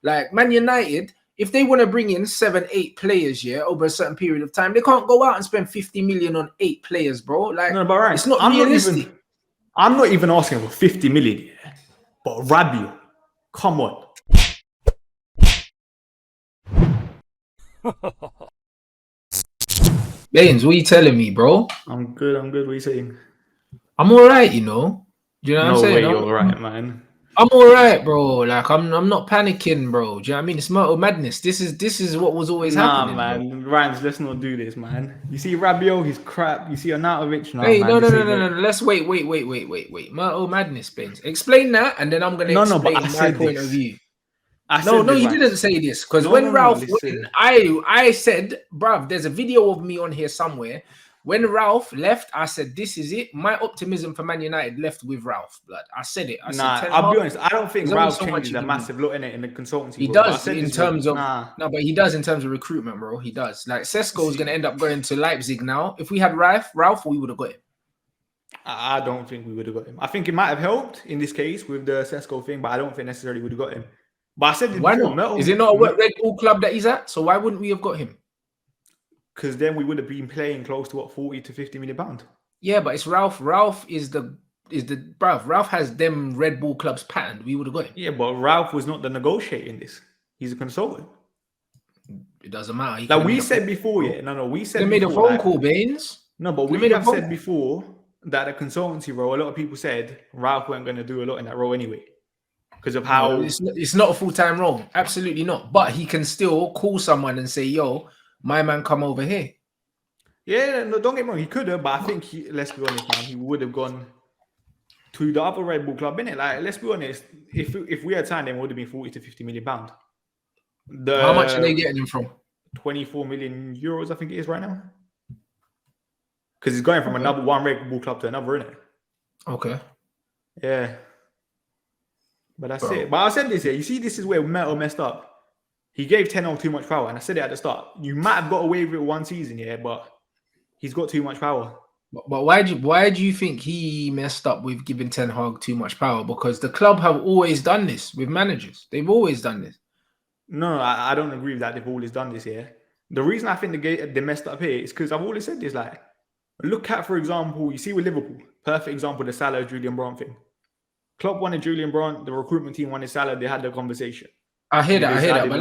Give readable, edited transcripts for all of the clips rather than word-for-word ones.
Like Man United, if they want to bring in 7, 8 players, over a certain period of time, they can't go out and spend 50 million on 8 players, bro. Like, no, but right, it's not realistic. I'm not even asking for 50 million, but Rabiot, come on. Baines, what are you telling me, bro? I'm good. What are you saying? I'm all right, you know. Do you know what I'm saying? No way you're right, man. I'm all right, bro. Like I'm not panicking, bro. Do you know what I mean? It's Myrtle Madness. This is what was always happening, man. Rants, let's not do this, man. You see Rabiot, he's crap. You see Arnautovic, Hey, no. Let's wait. Myrtle Madness, Baines. Explain that, and then I'm gonna explain my point of view. No, you didn't say this because when Ralph went, I said, bruv, there's a video of me on here somewhere. When Ralph left, I said, this is it. My optimism for Man United left with Ralph, blood. I said it. I'll be honest. I don't think Ralph changes a massive lot in it in the consultancy. He does in terms of no, but he does in terms of recruitment, bro. He does. Like Sesko is going to end up going to Leipzig now. If we had Ralph, we would have got him. I don't think we would have got him. I think it might have helped in this case with the Sesko thing, but I don't think necessarily would have got him. But I said, why not? Is it not a Red Bull club that he's at? So why wouldn't we have got him? Because then we would have been playing close to 40 to 50 million pounds. Yeah, but it's Ralph. Ralph is the bruv. Ralph has them Red Bull clubs patterned. We would have got him. Yeah, but Ralph was not the negotiator in this. He's a consultant. It doesn't matter. Like we said before, we said they made a phone call, Baines. No, but we have said before that a consultancy role, a lot of people said Ralph weren't going to do a lot in that role anyway. Because of how it's not a full-time role. Absolutely not. But he can still call someone and say, yo, my man, come over here. Yeah, no, don't get me wrong, he could have, but I think let's be honest, man, he would have gone to the other Red Bull club, innit? Like, let's be honest, if we had signed him, it would have been 40 to 50 million pounds. How much are they getting him from? 24 million euros, I think it is right now. Because he's going from another one Red Bull club to another, innit? Okay. Yeah. But that's it. But I said this here. You see, this is where Metal messed up. He gave 10-0 too much power. And I said it at the start. You might have got away with it one season, but he's got too much power. But why do you think he messed up with giving Ten Hag too much power? Because the club have always done this with managers. They've always done this. No, I don't agree with that. They've always done this here. The reason I think they messed up here is because I've always said this. Like, look at, for example, you see with Liverpool, perfect example, the Salah Julian Brandt thing. Klopp wanted Julian Brandt, the recruitment team wanted Salah. They had the conversation. I hear that. But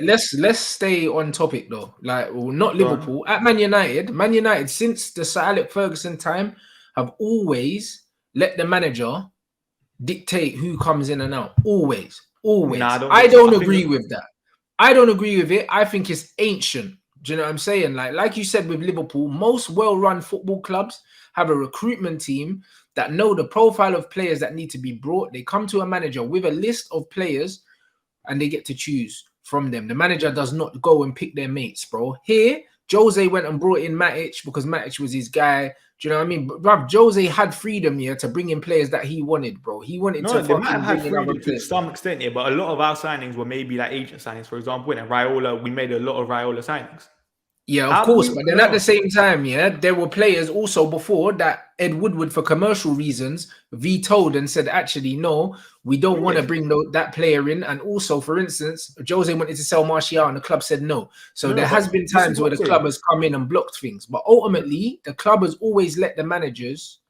let's stay on topic though. Like, well, not Liverpool at Man United. Man United since the Sir Alex Ferguson time have always let the manager dictate who comes in and out. Always. Nah, I don't agree with that. I don't agree with it. I think it's ancient. Do you know what I'm saying? Like you said with Liverpool, most well-run football clubs have a recruitment team that know the profile of players that need to be brought. They come to a manager with a list of players and they get to choose from them. The manager does not go and pick their mates, bro. Here, Jose went and brought in Matic because Matic was his guy. Do you know what I mean? But bruv, Jose had freedom here to bring in players that he wanted, bro. He wanted to they might have had freedom to some extent here, but a lot of our signings were maybe like agent signings, for example. And Raiola, we made a lot of Raiola signings. Yeah, of course. But then at the same time, there were players also before that Ed Woodward, for commercial reasons, vetoed and said, actually, no, we don't want to bring that player in. And also, for instance, Jose wanted to sell Martial and the club said no. So there has been times where the club has come in and blocked things. But ultimately, the club has always let the managers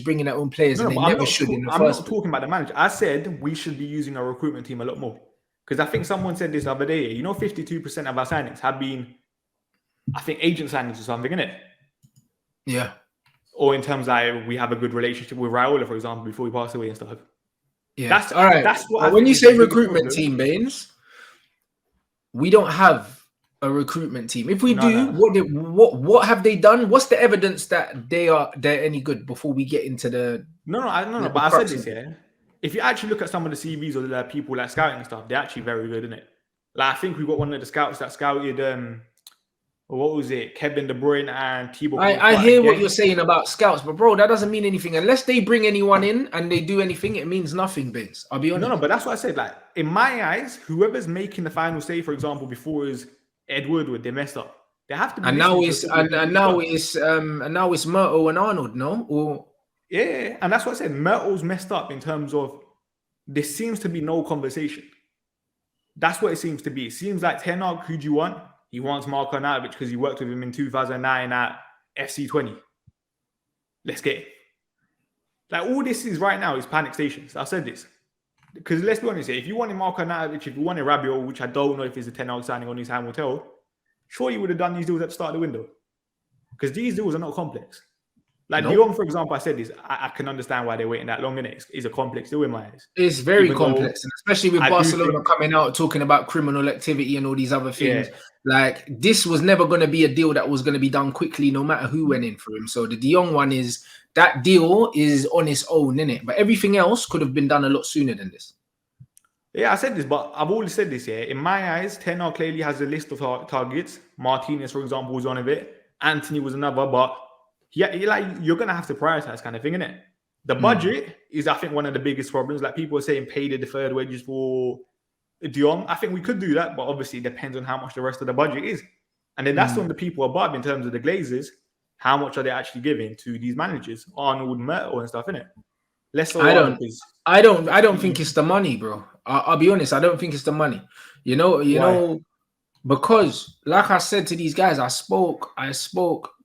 bring in their own players, and they never should in the first place. I'm not talking about the manager. I said we should be using our recruitment team a lot more. Because I think someone said this the other day, 52% of our signings have been, I think, agent signings or something, innit? Yeah. Or in terms of we have a good relationship with Raiola, for example, before he passed away and stuff. Yeah. That's all right. That's what when you say recruitment team, Baines, we don't have a recruitment team. If we do, what have they done? What's the evidence that they're any good before we get into the No, but I said this here. If you actually look at some of the CVs of the people like scouting and stuff, they're actually very good, isn't it? Like, I think we got one of the scouts that scouted what was it? Kevin De Bruyne and Thibaut. I hear what you're saying about scouts, but bro, that doesn't mean anything. Unless they bring anyone in and they do anything, it means nothing, Vince. I'll be honest. No, but that's what I said. Like, in my eyes, whoever's making the final say, for example, before is Ed Woodward, they messed up. They have to be. And now it's Myrtle and Arnold, no? Or yeah, and that's what I said. Myrtle's messed up in terms of there seems to be no conversation. That's what it seems to be. It seems like Ten Hag, who do you want? He wants Marko Arnautovic because he worked with him in 2009 at FC20. Let's get it. Like, all this is right now is panic stations. I've said this. Because let's be honest here, if you wanted Marko Arnautovic, if you wanted Rabiot, which I don't know if it's a Ten Hag signing on his hand will tell, sure you would have done these deals at the start of the window. Because these deals are not complex. Like De Jong, for example, I said this. I can understand why they're waiting that long, innit? It's a complex deal in my eyes. It's very complex, and especially with Barcelona coming out talking about criminal activity and all these other things. Yeah. Like, this was never going to be a deal that was going to be done quickly, no matter who went in for him. So the De Jong one is, that deal is on its own, innit? But everything else could have been done a lot sooner than this. Yeah, I said this, but I've always said this, yeah. In my eyes, Ten Hag clearly has a list of targets. Martinez, for example, was one of it. Anthony was another, but yeah, you're gonna have to prioritize, kind of thing, innit? The budget is, I think, one of the biggest problems. Like, people are saying pay the deferred wages for De Jong. I think we could do that, but obviously it depends on how much the rest of the budget is. And then that's on the people above in terms of the Glazers. How much are they actually giving to these managers, Arnold, Myrtle, and stuff, innit? I don't think it's the money, bro. I'll be honest. I don't think it's the money. You know, because like I said to these guys, I spoke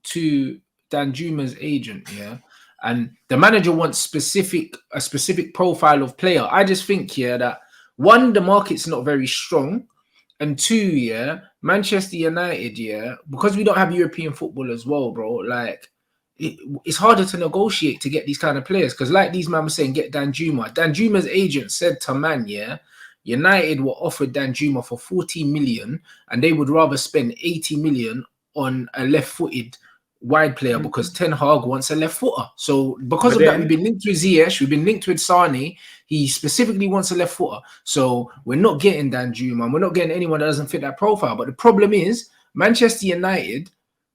to Danjuma's agent, yeah, and the manager wants a specific profile of player. I just think, that one, the market's not very strong, and two, Manchester United, because we don't have European football as well, bro. Like, it's harder to negotiate to get these kind of players, because like these men were saying, get Danjuma. Danjuma's agent said to Man, United were offered Danjuma for 40 million, and they would rather spend 80 million on a left-footed wide player because Ten Hag wants a left footer. So because of that, we've been linked with Ziyech, we've been linked with Sane. He specifically wants a left footer. So we're not getting Danjuma. We're not getting anyone that doesn't fit that profile. But the problem is, Manchester United,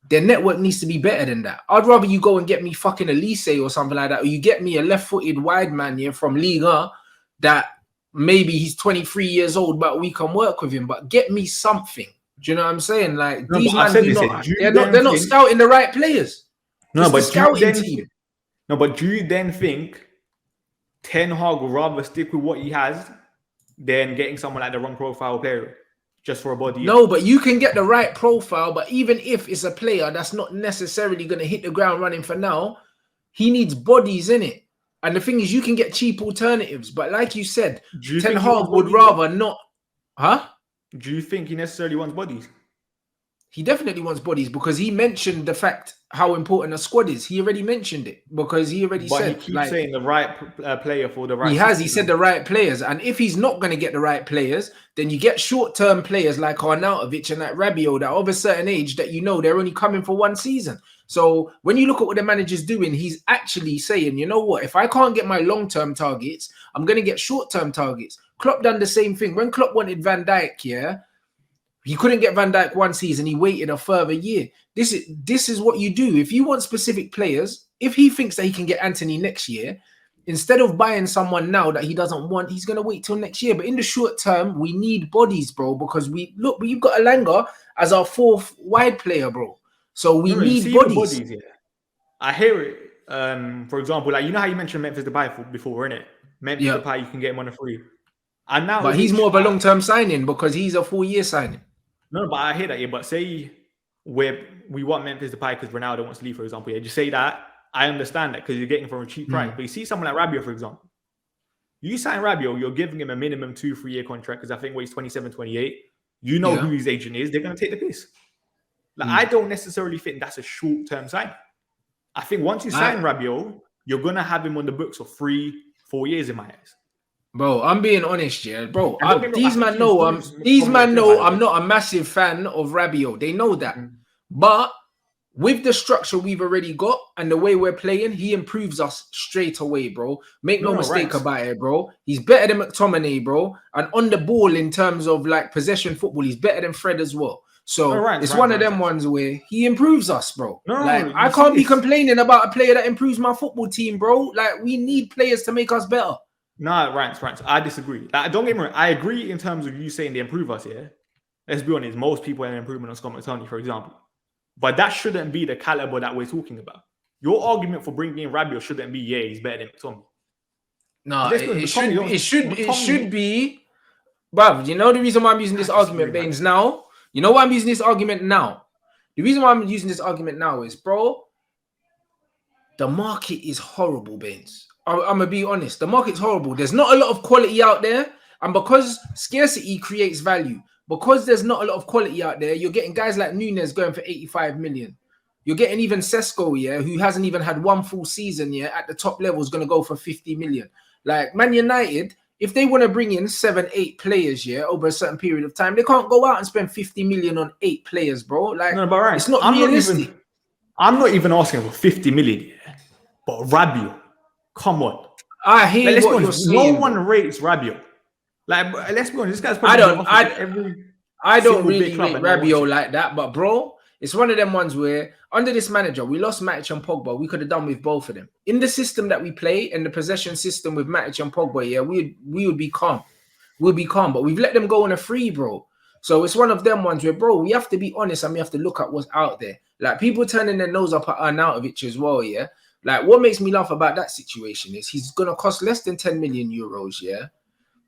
their network needs to be better than that. I'd rather you go and get me fucking Elise or something like that, or you get me a left-footed wide man from Liga that maybe he's 23 years old, but we can work with him. But get me something. Do you know what I'm saying? Like, these men they're not scouting the right players. No, but do you then think Ten Hag would rather stick with what he has than getting someone like the wrong profile player just for a body? No, but you can get the right profile, but even if it's a player that's not necessarily going to hit the ground running for now, he needs bodies in it. And the thing is, you can get cheap alternatives. But like you said, Ten Hag would rather not. Huh? Do you think he necessarily wants bodies? He definitely wants bodies, because he mentioned the fact how important a squad is. He already mentioned it, because he already said. But he keeps saying the right player for the right. He said the right players. And if he's not going to get the right players, then you get short-term players like Arnautovic and like Rabiot that are of a certain age that they're only coming for one season. So when you look at what the manager's doing, he's actually saying, you know what? If I can't get my long-term targets, I'm going to get short-term targets. Klopp done the same thing. When Klopp wanted Van Dijk, he couldn't get Van Dijk one season. He waited a further year. This is what you do. If you want specific players, if he thinks that he can get Anthony next year, instead of buying someone now that he doesn't want, he's going to wait till next year. But in the short term, we need bodies, bro, because we've got Elanga as our fourth wide player, bro. So we need bodies. I hear it. For example, like, you know how you mentioned Memphis Depay before, innit? Memphis Depay, you can get him on a free. And now, but he's more of a long-term signing because he's a 4-year signing. No, but I hear that, but say we want Memphis Depay because Ronaldo wants to leave, for example. Just say that. I understand that because you're getting from a cheap price. But you see someone like Rabiot, for example. You sign Rabiot, you're giving him a minimum 2-3-year contract, because I think he's 27, 28. You know who his agent is. They're going to take the piss. Like, I don't necessarily think that's a short-term sign. I think once you sign Rabiot, you're going to have him on the books for 3-4 years in my eyes. Bro, I'm being honest, bro. These men know I'm not a massive fan of Rabiot. They know that. But with the structure we've already got and the way we're playing, he improves us straight away, bro. Make no mistake about it, bro. He's better than McTominay, bro. And on the ball, in terms of like possession football, he's better than Fred as well. So it's one of them ones where he improves us, bro. I can't be complaining about a player that improves my football team, bro. Like, we need players to make us better. No, Rants. I disagree. Like, don't get me wrong. I agree in terms of you saying they improve us here. Let's be honest. Most people have an improvement on Scott McTominay, for example. But that shouldn't be the caliber that we're talking about. Your argument for bringing in Rabiot shouldn't be, he's better than McTominay. No, it should be Bruv, you know the reason why I'm using this argument, Baines, now? You know why I'm using this argument now? The reason why I'm using this argument now is, bro, the market is horrible, Baines. I'm going to be honest. The market's horrible. There's not a lot of quality out there. And because scarcity creates value, because there's not a lot of quality out there, you're getting guys like Nunes going for 85 million. You're getting even Sesko, yeah, who hasn't even had one full season yet at the top level, is going to go for 50 million. Like Man United, if they want to bring in 7, 8 players, yeah, over a certain period of time, they can't go out and spend 50 million on 8 players, bro. Like, no, but right, it's not realistic. I'm not even asking for 50 million, yeah, but Rabiot, come on. I hear what you're saying. No one rates Rabiot. Like, let's be honest, this guy's probably I don't really rate Rabiot like that, but bro, it's one of them ones where under this manager, we lost Matic and Pogba. We could have done with both of them. In the system that we play, and the possession system with Matic and Pogba, yeah, we would be calm. We'll be calm, but we've let them go on a free, bro. So it's one of them ones where, bro, we have to be honest and we have to look at what's out there. Like, people turning their nose up at Arnautovic as well, yeah? Like, what makes me laugh about that situation is he's going to cost less than 10 million euros, yeah?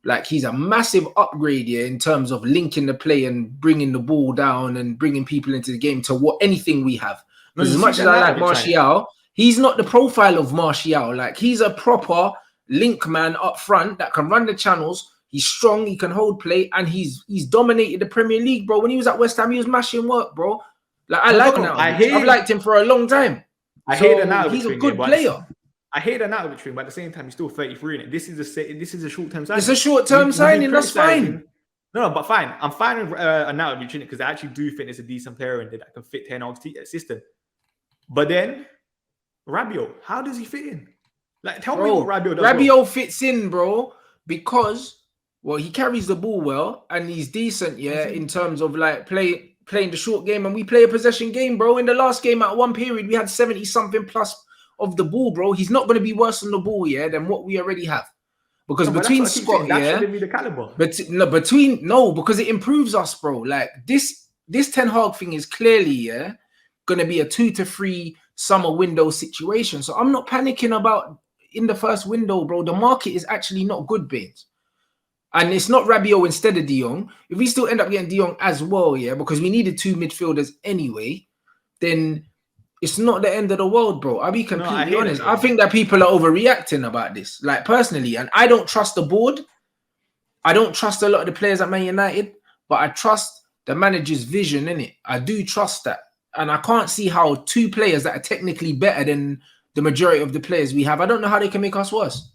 Like, he's a massive upgrade here in terms of linking the play and bringing the ball down and bringing people into the game to anything we have. Because as much as I like Martial, he's not the profile of Martial. Like, he's a proper link man up front that can run the channels. He's strong, he can hold play, and he's dominated the Premier League, bro. When he was at West Ham, he was mashing work, bro. Like, I've liked him for a long time. I hate Arnautovic. He's a good player. I hate Arnautovic, but at the same time, he's still 33 in it. This is a short-term signing. It's a short-term signing. That's fine. No, but fine. I'm fine with Arnautovic in it because I actually do think it's a decent player in there that can fit Ten Hag's system. But then Rabiot, how does he fit in? Like, tell me what Rabiot does. Rabiot fits in, bro, because he carries the ball well and he's decent, yeah, in terms of like playing the short game, and we play a possession game, bro. In the last game, at one period, we had 70-something plus of the ball, bro. He's not going to be worse on the ball, yeah, than what we already have. Because between Scott, yeah, be the caliber. Because it improves us, bro. Like this Ten Hag thing is clearly, yeah, going to be a 2 to 3 summer window situation. So I'm not panicking about in the first window, bro. The market is actually not good, Baines. And it's not Rabiot instead of De Jong. If we still end up getting De Jong as well, yeah, because we needed 2 midfielders anyway, then it's not the end of the world, bro. I'll be completely honest. I think that people are overreacting about this, like, personally. And I don't trust the board. I don't trust a lot of the players at Man United, but I trust the manager's vision, innit? I do trust that. And I can't see how 2 players that are technically better than the majority of the players we have, I don't know how they can make us worse.